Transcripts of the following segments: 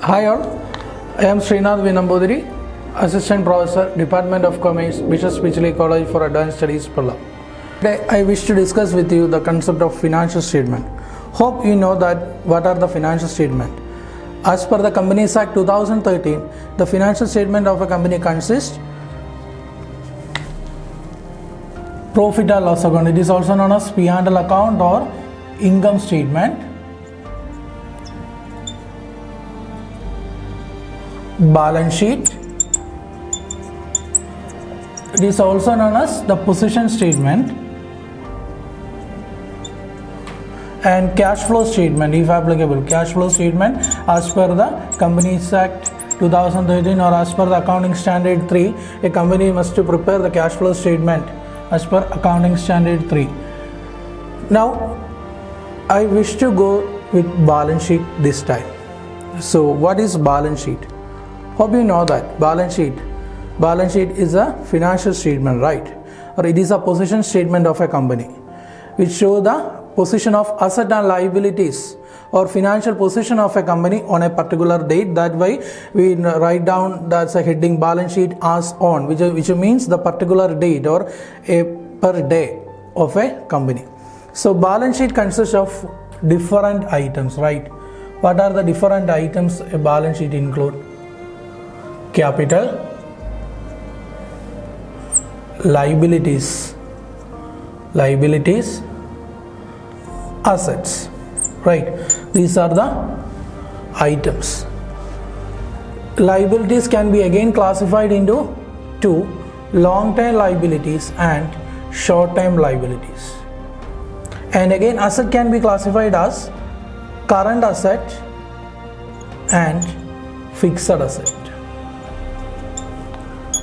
Hi all, I am Srinath V. Nambudiri, Assistant Professor, Department of Commerce, Bishop Speechley College for Advanced Studies, Palla. Today I wish to discuss with you the concept of financial statement. Hope you know that what are the financial statement. As per the Companies Act 2013, the financial statement of a company consists profit or loss account. It is also known as P&L account or income statement, balance sheet. It is also known as the position statement and cash flow statement if applicable. Cash flow statement as per the Companies Act 2013 or as per the Accounting Standard 3, a company must to prepare the cash flow statement as per Accounting Standard 3. Now I wish to go with balance sheet this time. So what is balance sheet? Hope you know that balance sheet is a financial statement, right? Or it is a position statement of a company which show the position of asset and liabilities or financial position of a company on a particular date. That way we write down that's a heading balance sheet as on, which means the particular date or a per day of a company. So balance sheet consists of different items, right? What are the different items a balance sheet include? Capital, liabilities, assets, right? These are the items. Liabilities can be again classified into two: long-term liabilities and short-term liabilities. And again, asset can be classified as current asset and fixed asset.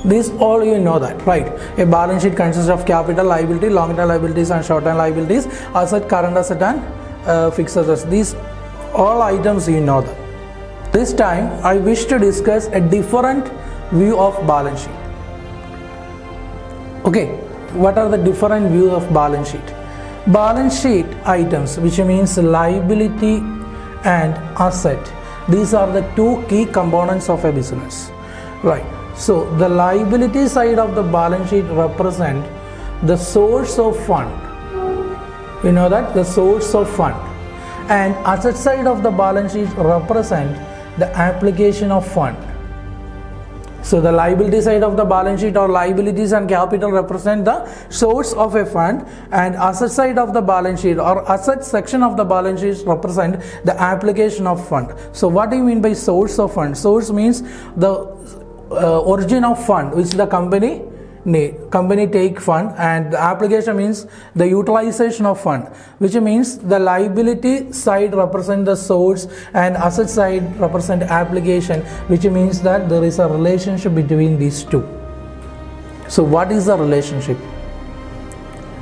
This all you know that, right? A balance sheet consists of capital, liability, long-term liabilities and short-term liabilities, asset, current asset and fixed assets. These all items you know that. This time I wish to discuss a different view of balance sheet. Okay, what are the different views of balance sheet? Balance sheet items, which means liability and asset, these are the two key components of a business, right? So the liability side of the balance sheet represent the source of fund. You know that, the source of fund. And asset side of the balance sheet represent the application of fund. So the liability side of the balance sheet or liabilities and capital represent the source of a fund, and asset side of the balance sheet or asset section of the balance sheet represent the application of fund. So what do you mean by source of fund? Source means the origin of fund which the company take fund, and the application means the utilization of fund, which means the liability side represent the source and asset side represent application, which means that there is a relationship between these two. So what is the relationship?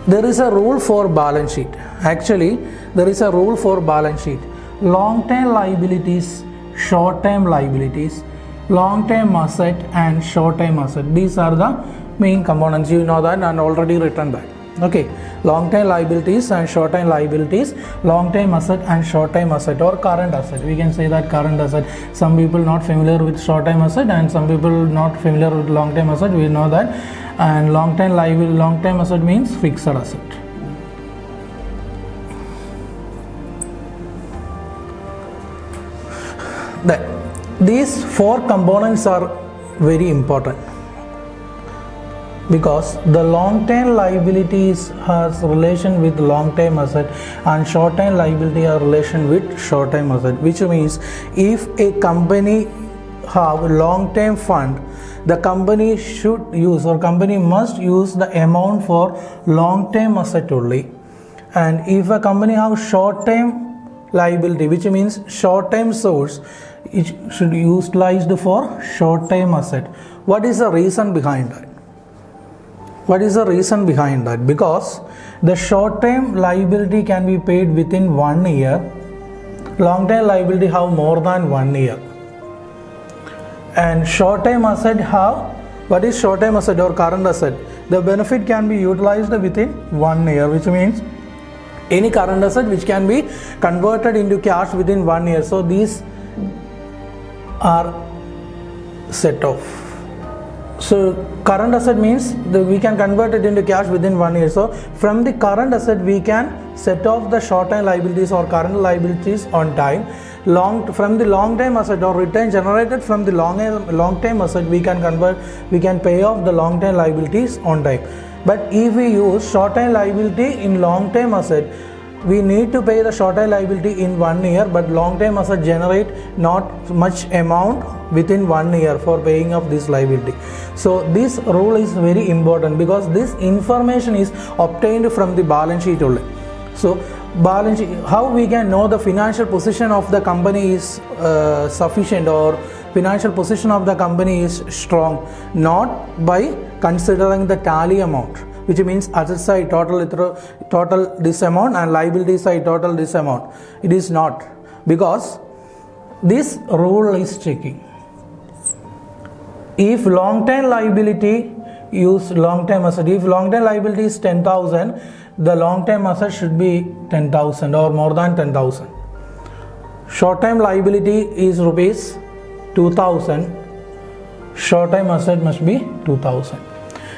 There is a rule for balance sheet. Actually there is a rule for balance sheet: long-term liabilities, short-term liabilities, long-term asset and short-term asset. These are the main components. You know that and already written that. Okay, long-term liabilities and short-term liabilities, long-term asset and short-term asset or current asset. We can say that current asset. Some people not familiar with short-term asset and some people not familiar with long-term asset. We know that. And long-term liability, long-term asset means fixed asset. These four components are very important because the long-term liabilities has relation with long-term asset and short-term liability have relation with short-term asset, which means if a company have long-term fund, the company should use or company must use the amount for long-term asset only, and if a company have short-term liability, which means short-term source, it should be utilized for short-term asset. What is the reason behind that? Because the short-term liability can be paid within 1 year, long-term liability have more than 1 year, and short-term asset have, what is short-term asset or current asset? the benefit can be utilized within 1 year, which means any current asset which can be converted into cash within 1 year. So these are set off. So current asset means we can convert it into cash within 1 year. So from the current asset we can set off the short-term liabilities or current liabilities on time. From the long-term asset or return generated from the long-term asset, we can pay off the long-term liabilities on time. But if we use short-term liability in long-term asset, we need to pay the short-term liability in 1 year, but long-term asset generate not much amount within 1 year for paying off this liability. So this rule is very important because this information is obtained from the balance sheet only. So balance sheet, how we can know the financial position of the company is sufficient or financial position of the company is strong? Not by considering the tally amount, which means asset side total this amount and liability side total this amount. It is not, because this rule is checking. If long-term liability use long-term asset, if long-term liability is 10,000, the long-term asset should be 10,000 or more than 10,000. Short-term liability is rupees 2,000. Short-term asset must be 2,000,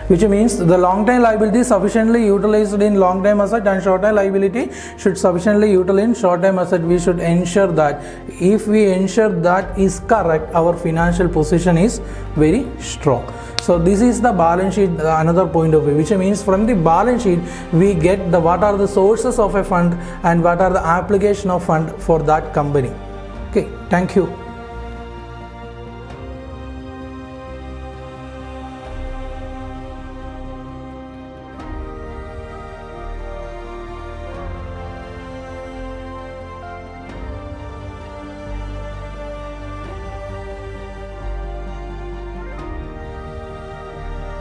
which means the long-term liability is sufficiently utilized in long-term asset and short-term liability should sufficiently utilize in short-term asset. We should ensure that. If we ensure that is correct, our financial position is very strong. So this is the balance sheet, another point of view, which means from the balance sheet we get what are the sources of a fund and what are the application of fund for that company. Okay, thank you.